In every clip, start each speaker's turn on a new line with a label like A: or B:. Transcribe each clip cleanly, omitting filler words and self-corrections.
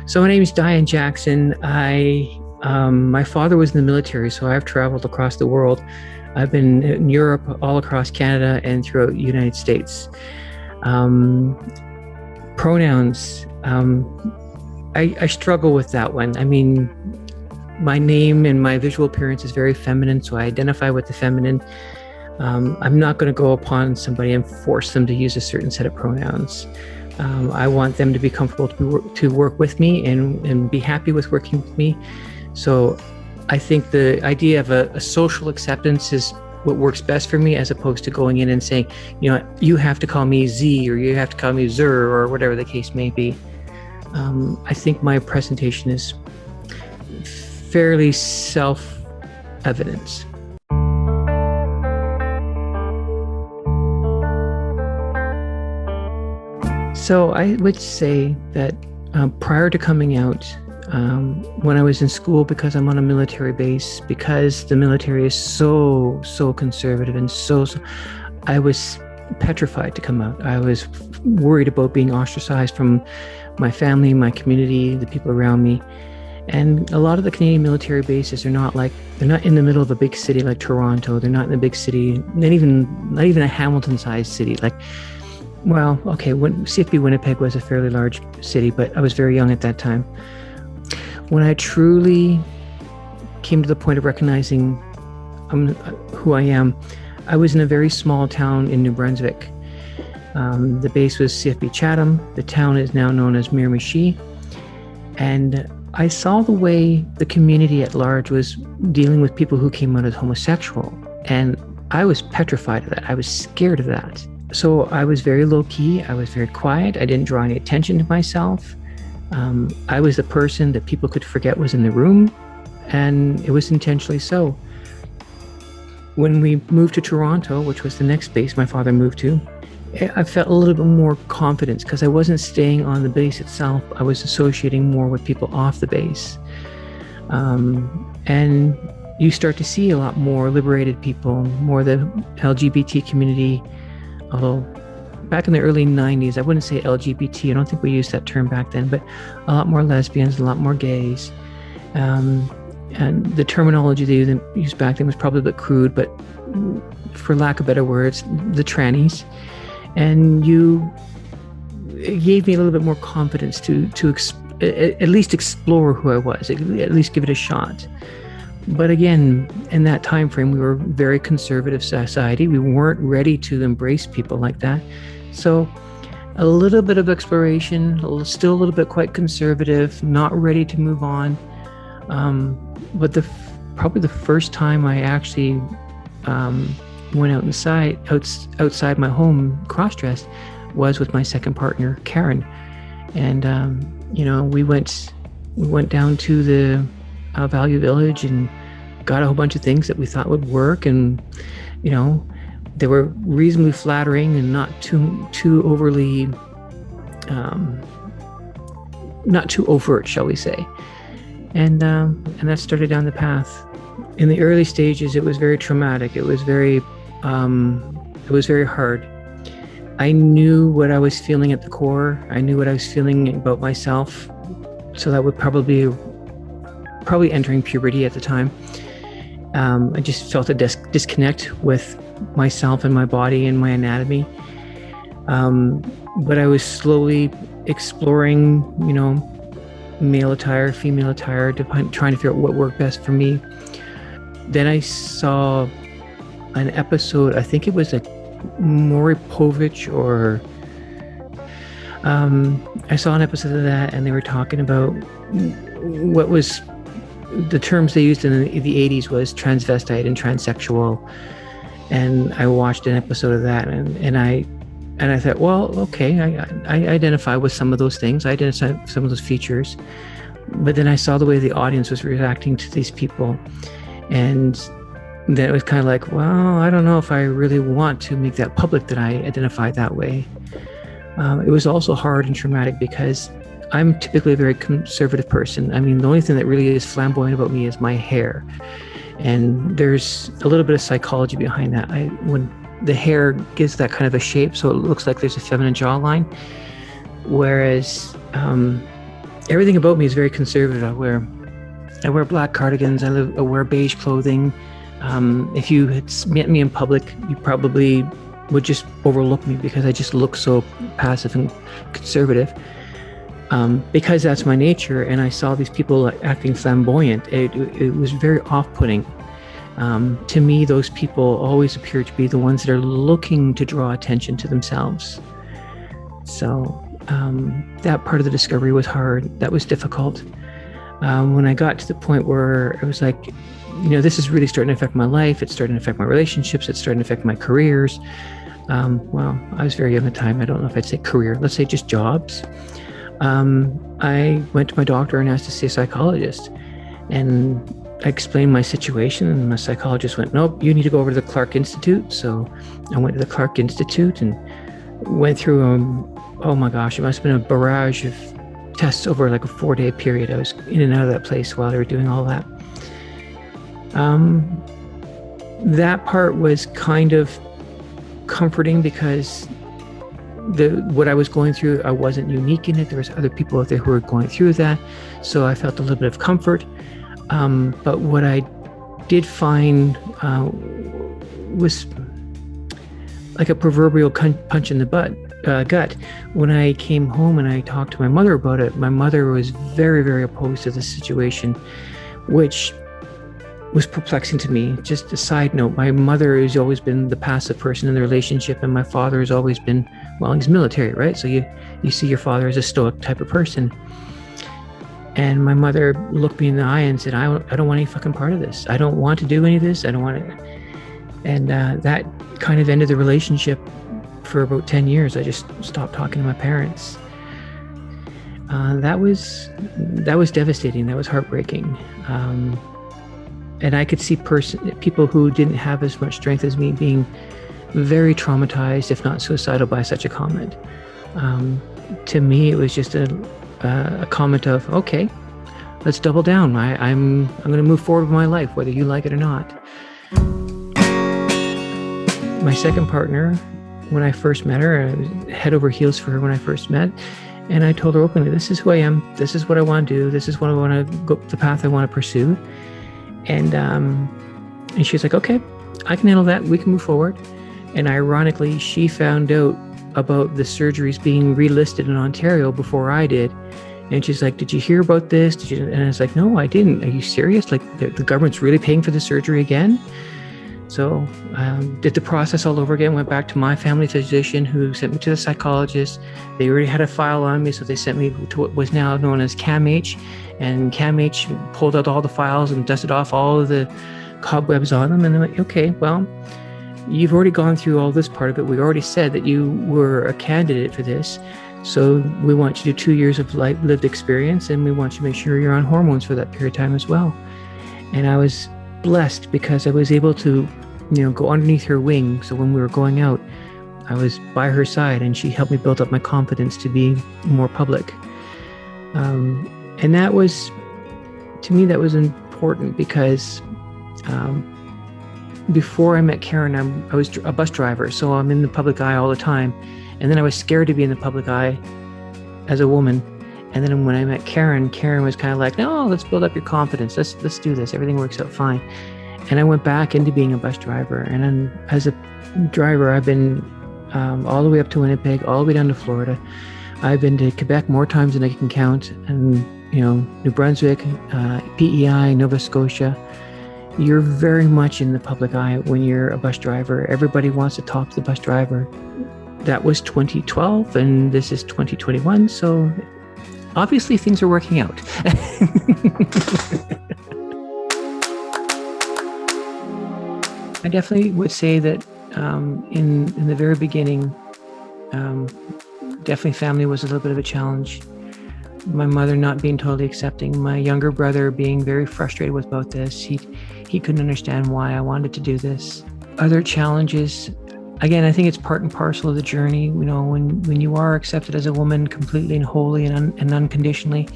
A: So my name is Diane Jackson. My father was in the military, so I've traveled across the world. I've been in Europe, all across Canada, and throughout the United States. Pronouns, I struggle with that one. I mean, my name and my visual appearance is very feminine, so I identify with the feminine. I'm not going to go upon somebody and force them to use a certain set of pronouns. I want them to be comfortable to work with me and be happy with working with me. So I think the idea of a social acceptance is what works best for me, as opposed to going in and saying, you have to call me Z, or you have to call me Zer, or whatever the case may be. I think my presentation is fairly self-evident. So I would say that prior to coming out, when I was in school, because I'm on a military base, because the military is so conservative and so I was petrified to come out. I was worried about being ostracized from my family, my community, the people around me. And a lot of the Canadian military bases are they're not in the middle of a big city like Toronto. They're not in a big city, not even a Hamilton-sized city. CFB Winnipeg was a fairly large city, but I was very young at that time. When I truly came to the point of recognizing who I am, I was in a very small town in New Brunswick. The base was CFB Chatham. The town is now known as Miramichi. And I saw the way the community at large was dealing with people who came out as homosexual. And I was petrified of that. I was scared of that. So I was very low key. I was very quiet. I didn't draw any attention to myself. I was the person that people could forget was in the room, and it was intentionally so. When we moved to Toronto, which was the next base my father moved to, I felt a little bit more confidence because I wasn't staying on the base itself. I was associating more with people off the base. And you start to see a lot more liberated people, more the LGBT community. Although back in the early 90s, I wouldn't say LGBT, I don't think we used that term back then, but a lot more lesbians, a lot more gays. And the terminology they used back then was probably a bit crude, but for lack of better words, the trannies. And it gave me a little bit more confidence to at least explore who I was, at least give it a shot. But again, in that time frame, we were a very conservative society. We weren't ready to embrace people like that. So a little bit of exploration, still a little bit quite conservative, not ready to move on. But probably the first time I actually went outside my home cross-dressed was with my second partner, Karen. And we went down to the Value Village and got a whole bunch of things that we thought would work, and they were reasonably flattering and not too overly not too overt, shall we say. And that started down the path. In the early stages, it was very traumatic. It was very hard. I knew what I was feeling at the core. I knew what I was feeling about myself. So that would probably entering puberty at the time. I just felt a disconnect with myself and my body and my anatomy. But I was slowly exploring, male attire, female attire, trying to figure out what worked best for me. Then I saw an episode, I think it was like Maury Povich, or I saw an episode of that, and they were talking about what was the terms they used in the 80s was transvestite and transsexual. And I watched an episode of that, and I thought, well, okay, I identify with some of those things. I identify with some of those features. But then I saw the way the audience was reacting to these people. And then it was kind of like, well, I don't know if I really want to make that public that I identify that way. It was also hard and traumatic because I'm typically a very conservative person. I mean, the only thing that really is flamboyant about me is my hair. And there's a little bit of psychology behind that. When the hair gives that kind of a shape, so it looks like there's a feminine jawline. Whereas everything about me is very conservative. I wear black cardigans. I wear beige clothing. If you had met me in public, you probably would just overlook me because I just look so passive and conservative. Because that's my nature, and I saw these people acting flamboyant. It was very off-putting. To me, those people always appear to be the ones that are looking to draw attention to themselves. So that part of the discovery was hard. That was difficult. When I got to the point where it was like, this is really starting to affect my life. It's starting to affect my relationships. It's starting to affect my careers. Well, I was very young at the time. I don't know if I'd say career. Let's say just jobs. I went to my doctor and asked to see a psychologist. And I explained my situation, and my psychologist went, nope, you need to go over to the Clark Institute. So I went to the Clark Institute and went through, oh my gosh, it must have been a barrage of tests over like a 4-day period. I was in and out of that place while they were doing all that. That part was kind of comforting because what I was going through, I wasn't unique in it. There was other people out there who were going through that. So I felt a little bit of comfort. But what I did find was like a proverbial punch in the gut. When I came home and I talked to my mother about it, my mother was very, very opposed to the situation, which was perplexing to me. Just a side note, my mother has always been the passive person in the relationship, and my father has always been, well, he's military, right? So you see your father as a stoic type of person. And my mother looked me in the eye and said, I don't want any fucking part of this. I don't want to do any of this. I don't want to. And that kind of ended the relationship for about 10 years. I just stopped talking to my parents. That was devastating. That was heartbreaking. And I could see people who didn't have as much strength as me being very traumatized, if not suicidal, by such a comment. To me, it was just a comment of, okay, let's double down. I'm going to move forward with my life, whether you like it or not. My second partner, when I first met her, I was head over heels for her when I first met. And I told her openly, this is who I am. This is what I want to do. This is what I want to go, the path I want to pursue. And she was like, okay, I can handle that. We can move forward. And ironically, she found out about the surgeries being relisted in Ontario before I did. And she's like, did you hear about this? And I was like, no, I didn't. Are you serious? Like the government's really paying for the surgery again? So did the process all over again, went back to my family physician who sent me to the psychologist. They already had a file on me, so they sent me to what was now known as CAMH. And CAMH pulled out all the files and dusted off all of the cobwebs on them. And they're like, okay, well, you've already gone through all this part of it. We already said that you were a candidate for this. So we want you to do 2 years of lived experience, and we want you to make sure you're on hormones for that period of time as well. And I was blessed because I was able to, go underneath her wing. So when we were going out, I was by her side, and she helped me build up my confidence to be more public. And that was, to me, that was important because before I met Karen, I was a bus driver, so I'm in the public eye all the time. And then I was scared to be in the public eye as a woman. And then when I met Karen was kind of like, no, let's build up your confidence. Let's do this. Everything works out fine. And I went back into being a bus driver. And then as a driver, I've been all the way up to Winnipeg, all the way down to Florida. I've been to Quebec more times than I can count. And, New Brunswick, PEI, Nova Scotia. You're very much in the public eye when you're a bus driver. Everybody wants to talk to the bus driver. That was 2012, and this is 2021. So obviously things are working out. I definitely would say that in the very beginning, definitely family was a little bit of a challenge. My mother not being totally accepting, my younger brother being very frustrated about this. He couldn't understand why I wanted to do this. Other challenges, again, I think it's part and parcel of the journey. When you are accepted as a woman completely and wholly and unconditionally,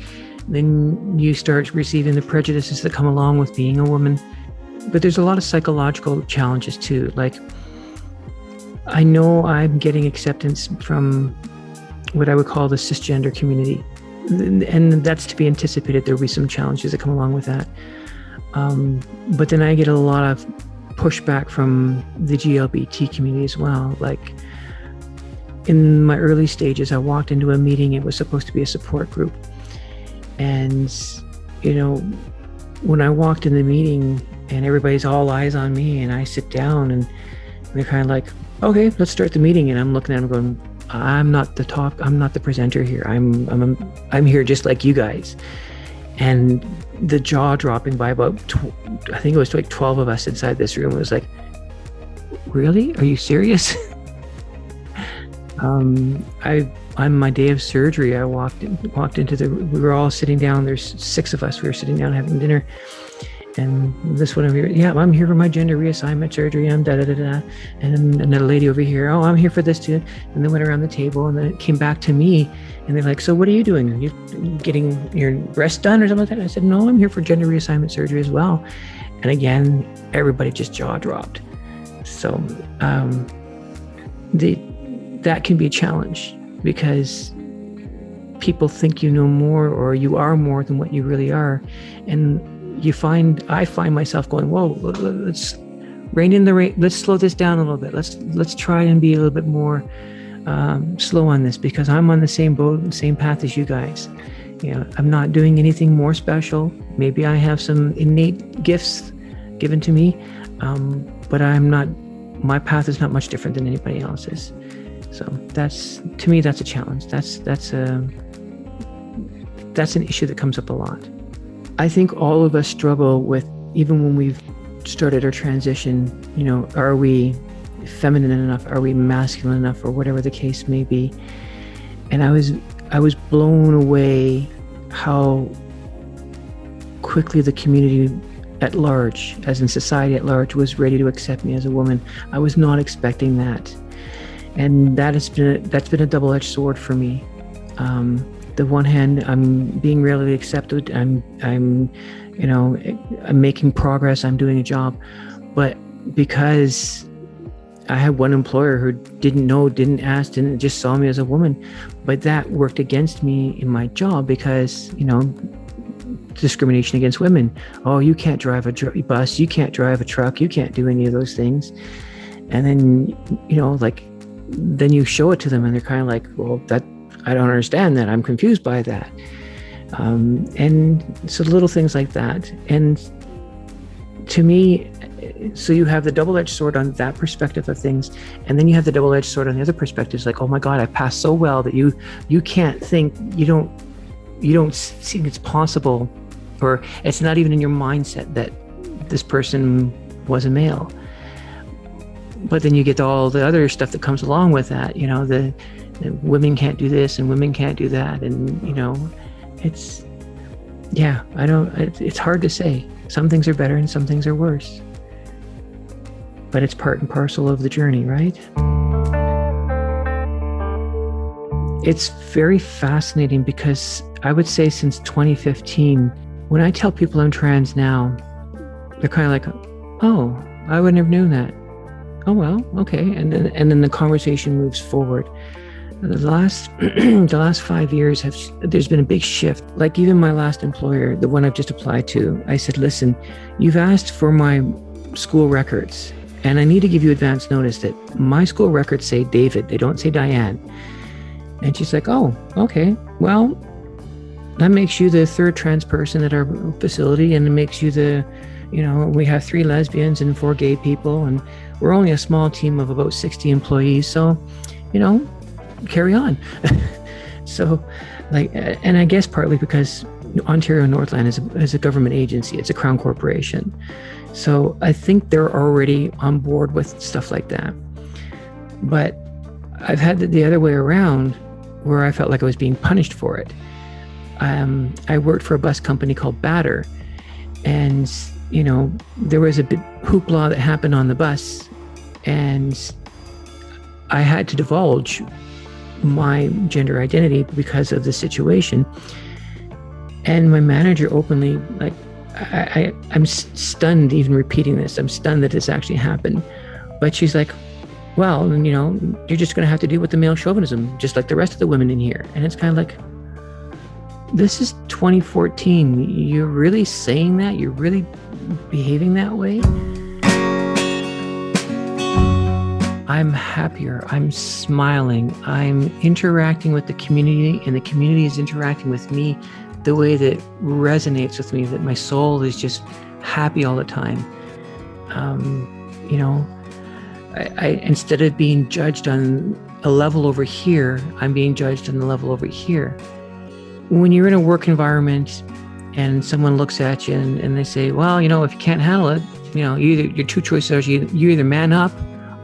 A: then you start receiving the prejudices that come along with being a woman. But there's a lot of psychological challenges too. Like, I know I'm getting acceptance from what I would call the cisgender community. and that's to be anticipated. There'll be some challenges that come along with that. But then I get a lot of pushback from the GLBT community as well. Like in my early stages, I walked into a meeting. It was supposed to be a support group. And, when I walked in the meeting and everybody's all eyes on me and I sit down and they're kind of like, okay, let's start the meeting. And I'm looking at them going, I'm not the presenter here. I'm here just like you guys. And the jaw dropping by about, I think it was like 12 of us inside this room. It was like, really? Are you serious? On my day of surgery, I walked into we were all sitting down. There's 6 of us. We were sitting down having dinner. And this one over here, yeah, I'm here for my gender reassignment surgery. I'm da-da-da-da. And then another lady over here, oh, I'm here for this too. And they went around the table and then it came back to me. And they're like, so what are you doing? Are you getting your breast done or something like that? And I said, no, I'm here for gender reassignment surgery as well. And again, everybody just jaw dropped. So that can be a challenge because people think you know more or you are more than what you really are. And I find myself going, whoa, let's rein in the rate. Let's slow this down a little bit. Let's try and be a little bit more slow on this because I'm on the same boat and same path as you guys. I'm not doing anything more special. Maybe I have some innate gifts given to me, but my path is not much different than anybody else's. So to me, that's a challenge. That's an issue that comes up a lot. I think all of us struggle with, even when we've started our transition, are we feminine enough? Are we masculine enough? Or whatever the case may be. And I was blown away how quickly the community at large, as in society at large, was ready to accept me as a woman. I was not expecting that. And that's been a double-edged sword for me. The one hand, I'm being really accepted. I'm making progress. I'm doing a job, but because I had one employer who didn't know, didn't ask, didn't just saw me as a woman, but that worked against me in my job because discrimination against women. Oh, you can't drive a bus. You can't drive a truck. You can't do any of those things. And then then you show it to them and they're kind of like, well, I don't understand that. I'm confused by that. And so little things like that. And to me, so you have the double-edged sword on that perspective of things. And then you have the double-edged sword on the other perspectives. Like, oh my God, I passed so well that you can't think, you don't think it's possible, or it's not even in your mindset that this person was a male. But then you get all the other stuff that comes along with that, the women can't do this and women can't do that. And, it's hard to say. Some things are better and some things are worse. But it's part and parcel of the journey, right? It's very fascinating because I would say since 2015, when I tell people I'm trans now, they're kind of like, oh, I would never known that. Oh, well, okay. And then the conversation moves forward. The last 5 years there's been a big shift. Like even my last employer, the one I've just applied to, I said, listen, you've asked for my school records and I need to give you advance notice that my school records say David, they don't say Diane. And she's like, oh, okay. Well, that makes you the 3rd trans person at our facility, and it makes you we have 3 lesbians and 4 gay people, and we're only a small team of about 60 employees. So, carry on. So, and I guess partly because Ontario Northland is a government agency, it's a Crown corporation. So I think they're already on board with stuff like that. But I've had the other way around where I felt like I was being punished for it. I worked for a bus company called Batter, and there was a bit hoopla that happened on the bus, and I had to divulge my gender identity because of the situation. And my manager openly, I'm stunned even repeating this. I'm stunned that this actually happened. But she's like, well, you're just going to have to deal with the male chauvinism, just like the rest of the women in here. And it's kind of like, this is 2014. You're really saying that? You're really behaving that way? I'm happier. I'm smiling. I'm interacting with the community, and the community is interacting with me the way that resonates with me, that my soul is just happy all the time. I instead of being judged on a level over here, I'm being judged on the level over here. When you're in a work environment and someone looks at you and they say, well, if you can't handle it, your two choices are you either man up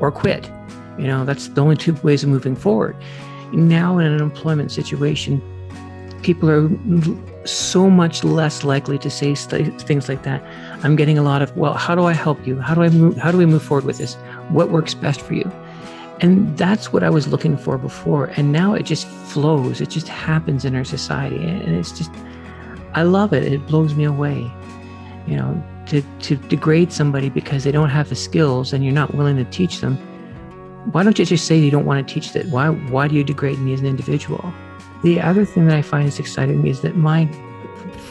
A: or quit. That's the only two ways of moving forward. Now in an employment situation, people are so much less likely to say things like that. I'm getting a lot of, well, how do I help you? How do we move forward with this? What works best for you? And that's what I was looking for before. And now it just flows. It just happens in our society. And it's just, I love it. It blows me away. To degrade somebody because they don't have the skills and you're not willing to teach them. Why don't you just say you don't want to teach that? Why do you degrade me as an individual? The other thing that I find is exciting is that my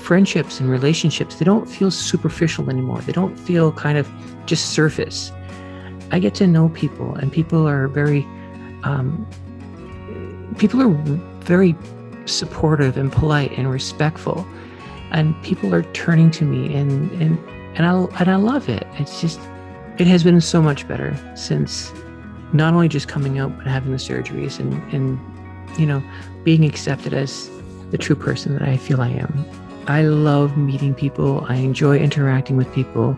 A: friendships and relationships, they don't feel superficial anymore. They don't feel kind of just surface. I get to know people, and people are very supportive and polite and respectful, and people are turning to me, and I love it. It's just, it has been so much better since not only just coming out, but having the surgeries and being accepted as the true person that I feel I am. I love meeting people. I enjoy interacting with people.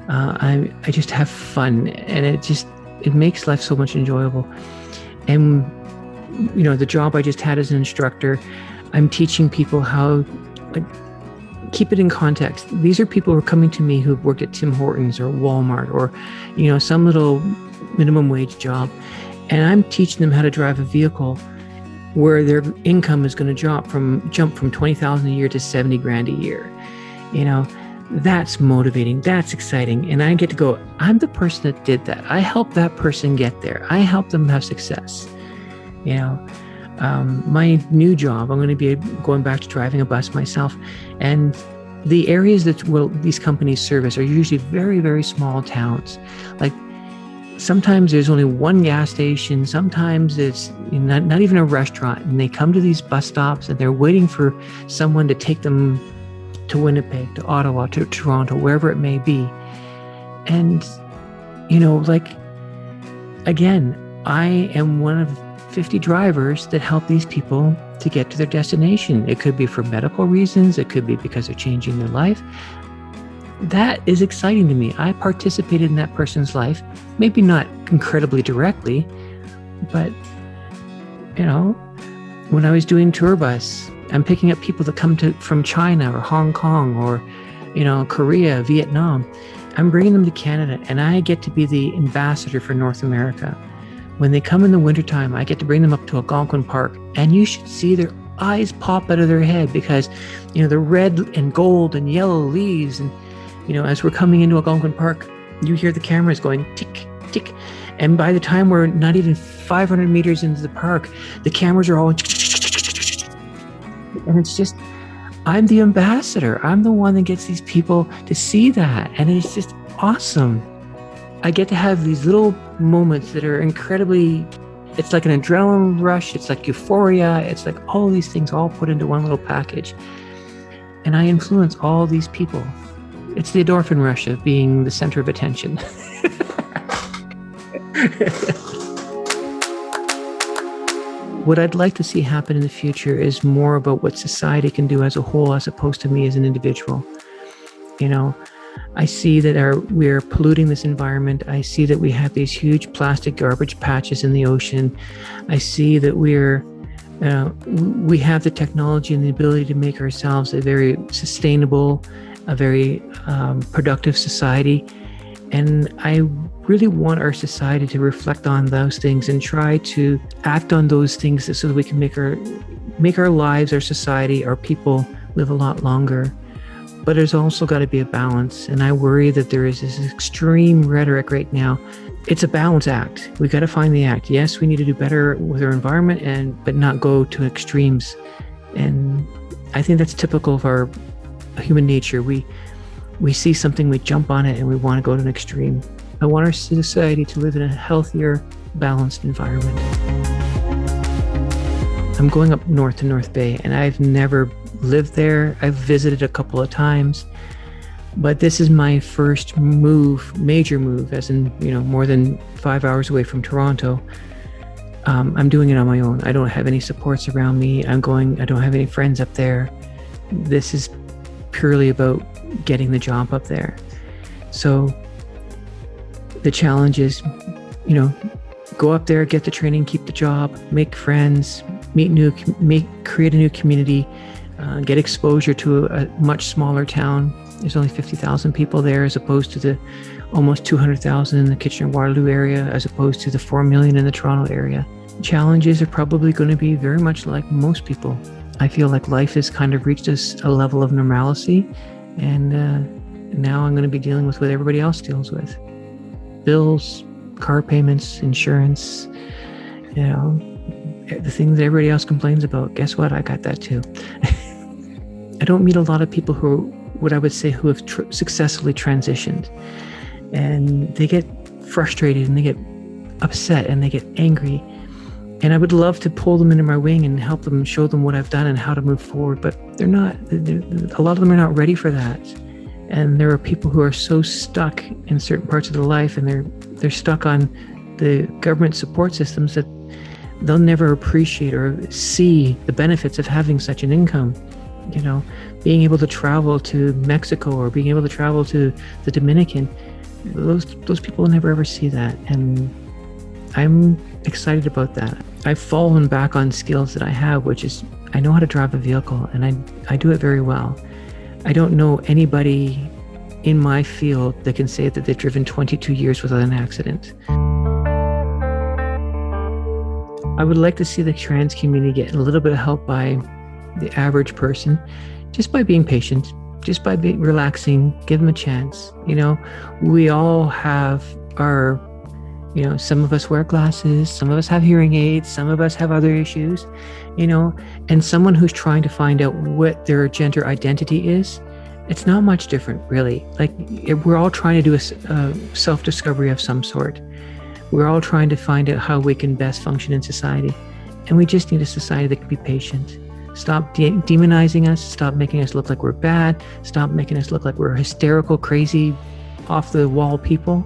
A: I just have fun, and it makes life so much enjoyable. And the job I just had as an instructor, I'm teaching people how, keep it in context. These are people who are coming to me who've worked at Tim Hortons or Walmart or some little minimum wage job, and I'm teaching them how to drive a vehicle where their income is going to jump from $20,000 a year to $70,000 a year. That's motivating. That's exciting. And I get to go, I'm the person that did that. I helped that person get there. I helped them have success. My new job, I'm going to be going back to driving a bus myself. And the areas that these companies service are usually very, very small towns. Like sometimes there's only one gas station. Sometimes it's not even a restaurant. And they come to these bus stops and they're waiting for someone to take them to Winnipeg, to Ottawa, to Toronto, wherever it may be. And, again, I am one of 50 drivers that help these people to get to their destination. It could be for medical reasons. It could be because they're changing their life. That is exciting to me. I participated in that person's life, maybe not incredibly directly, but, when I was doing tour bus, I'm picking up people that come from China or Hong Kong or, Korea, Vietnam. I'm bringing them to Canada, and I get to be the ambassador for North America. When they come in the wintertime, I get to bring them up to Algonquin Park, and you should see their eyes pop out of their head because, the red and gold and yellow leaves. And, as we're coming into Algonquin Park, you hear the cameras going tick, tick. And by the time we're not even 500 meters into the park, the cameras are all, and it's just, I'm the ambassador. I'm the one that gets these people to see that. And it's just awesome. I get to have these little moments that are incredibly, it's like an adrenaline rush. It's like euphoria. It's like all these things all put into one little package. And I influence all these people. It's the endorphin rush of being the center of attention. What I'd like to see happen in the future is more about what society can do as a whole, as opposed to me as an individual. I see that we're polluting this environment. I see that we have these huge plastic garbage patches in the ocean. I see that we have the technology and the ability to make ourselves a very sustainable, a very productive society. And I really want our society to reflect on those things and try to act on those things so that we can make our lives, our society, our people live a lot longer. But there's also got to be a balance. And I worry that there is this extreme rhetoric right now. It's a balance act. We got to find the act. Yes, we need to do better with our environment, but not go to extremes. And I think that's typical of our human nature. We see something, we jump on it, and we want to go to an extreme. I want our society to live in a healthier, balanced environment. I'm going up north to North Bay, and I've never lived there. I've visited a couple of times, but this is my first move, major move, as in, more than 5 hours away from Toronto. I'm doing it on my own. I don't have any supports around me. I don't have any friends up there. This is purely about getting the job up there. So the challenge is, go up there, get the training, keep the job, make friends, create a new community, get exposure to a much smaller town. There's only 50,000 people there, as opposed to the almost 200,000 in the Kitchener-Waterloo area, as opposed to the 4 million in the Toronto area. Challenges are probably going to be very much like most people. I feel like life has kind of reached a level of normalcy, and now I'm going to be dealing with what everybody else deals with. Bills, car payments, insurance, the things that everybody else complains about. Guess what? I got that too. I don't meet a lot of people who have successfully transitioned, and they get frustrated and they get upset and they get angry. And I would love to pull them into my wing and help them, show them what I've done and how to move forward, but a lot of them are not ready for that. And there are people who are so stuck in certain parts of their life, and they're stuck on the government support systems, that they'll never appreciate or see the benefits of having such an income. Being able to travel to Mexico or being able to travel to the Dominican, those people will never ever see that. And I'm excited about that. I've fallen back on skills that I have, which is I know how to drive a vehicle, and I do it very well. I don't know anybody in my field that can say that they've driven 22 years without an accident. I would like to see the trans community get a little bit of help by the average person, just by being patient, just by being relaxing, give them a chance. We all have our, some of us wear glasses, some of us have hearing aids, some of us have other issues, and someone who's trying to find out what their gender identity is, it's not much different, really. Like, we're all trying to do a self-discovery of some sort. We're all trying to find out how we can best function in society. And we just need a society that can be patient. Stop demonizing us. Stop making us look like we're bad. Stop making us look like we're hysterical, crazy, off-the-wall people.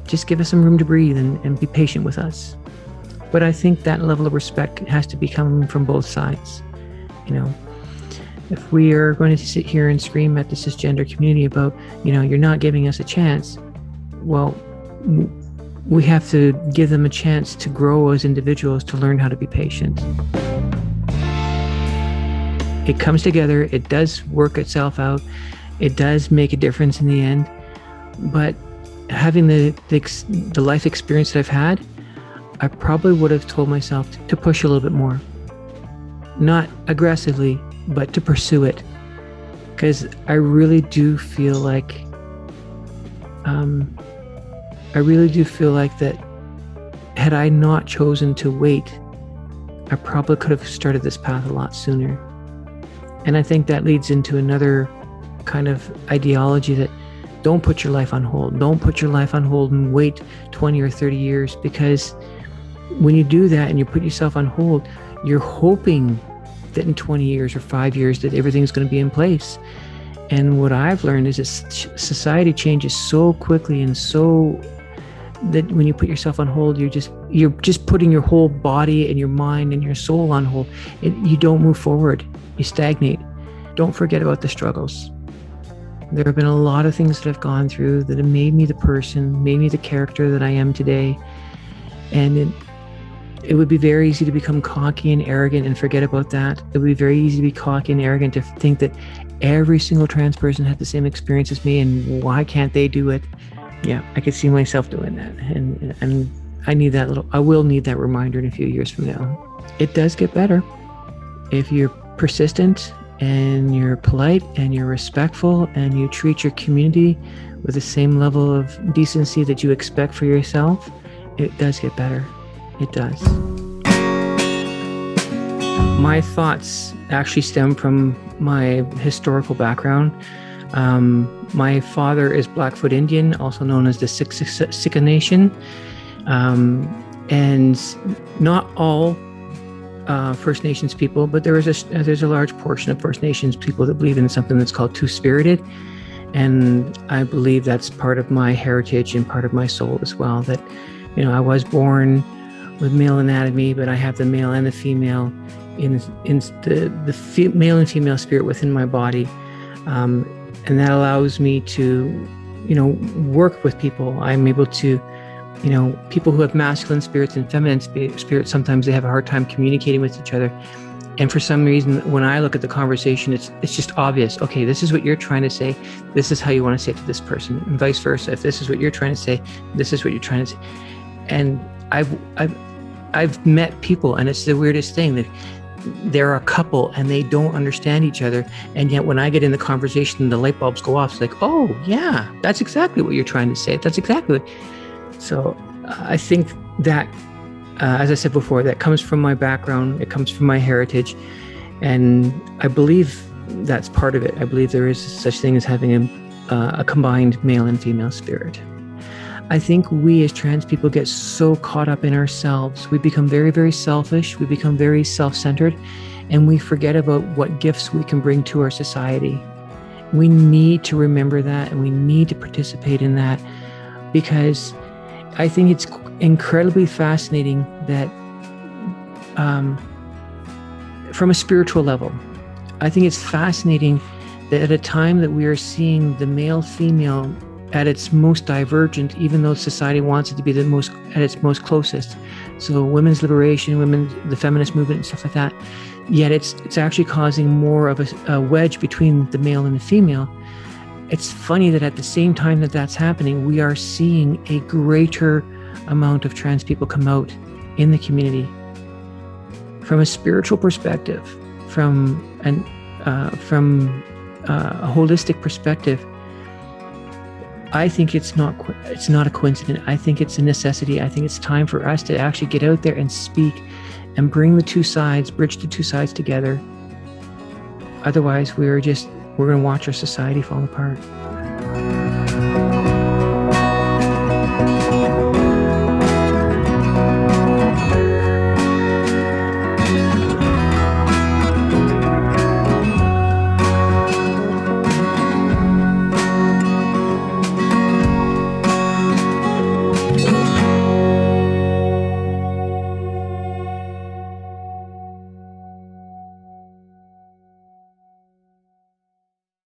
A: Just give us some room to breathe and be patient with us. But I think that level of respect has to be coming from both sides. If we are going to sit here and scream at the cisgender community about, you're not giving us a chance, well, we have to give them a chance to grow as individuals, to learn how to be patient. It comes together. It does work itself out. It does make a difference in the end. But having the life experience that I've had, I probably would have told myself to push a little bit more. Not aggressively, but to pursue it. Because I really do feel like that had I not chosen to wait, I probably could have started this path a lot sooner. And I think that leads into another kind of ideology that don't put your life on hold. Don't put your life on hold and wait 20 or 30 years, because when you do that and you put yourself on hold, you're hoping that in 20 years or 5 years that everything's going to be in place. And what I've learned is that society changes so quickly, and so that when you put yourself on hold, you're just putting your whole body and your mind and your soul on hold. You don't move forward. You stagnate. Don't forget about the struggles. There have been a lot of things that I've gone through that have made me the person, made me the character that I am today. And it would be very easy to become cocky and arrogant and forget about that. It would be very easy to be cocky and arrogant to think that every single trans person had the same experience as me, and why can't they do it? Yeah, I could see myself doing that. And I will need that reminder in a few years from now. It does get better. If you're persistent and you're polite and you're respectful and you treat your community with the same level of decency that you expect for yourself, it does get better. It does. my thoughts actually stem from my historical background. My father is Blackfoot Indian, also known as the Siksika Nation. And not all First Nations people, but there's a large portion of First Nations people that believe in something that's called Two-Spirited. And I believe that's part of my heritage and part of my soul as well, that, I was born with male anatomy, but I have the male and the female in the male and female spirit within my body. And that allows me to, work with people. I'm able to, people who have masculine spirits and feminine spirits, sometimes they have a hard time communicating with each other. And for some reason, when I look at the conversation, it's just obvious. Okay, this is what you're trying to say. This is how you want to say it to this person, and vice versa. If this is what you're trying to say, this is what you're trying to say. And I've met people, and it's the weirdest thing, that they're a couple and they don't understand each other. And yet when I get in the conversation, the light bulbs go off. It's like, oh yeah, that's exactly what you're trying to say. That's exactly what. So I think that, as I said before, that comes from my background. It comes from my heritage. And I believe that's part of it. I believe there is such thing as having a combined male and female spirit. I think we as trans people get so caught up in ourselves. We become very, very selfish. We become very self-centered, and we forget about what gifts we can bring to our society. We need to remember that, and we need to participate in that, because I think it's incredibly fascinating that from a spiritual level, I think it's fascinating that at a time that we are seeing the male-female at its most divergent, even though society wants it to be at its most closest. So women's liberation, the feminist movement and stuff like that. Yet it's actually causing more of a wedge between the male and the female. It's funny that at the same time that that's happening, we are seeing a greater amount of trans people come out in the community. From a spiritual perspective, from a holistic perspective, I think it's not a coincidence. I think it's a necessity. I think it's time for us to actually get out there and speak and bring bridge the two sides together. Otherwise, we're going to watch our society fall apart.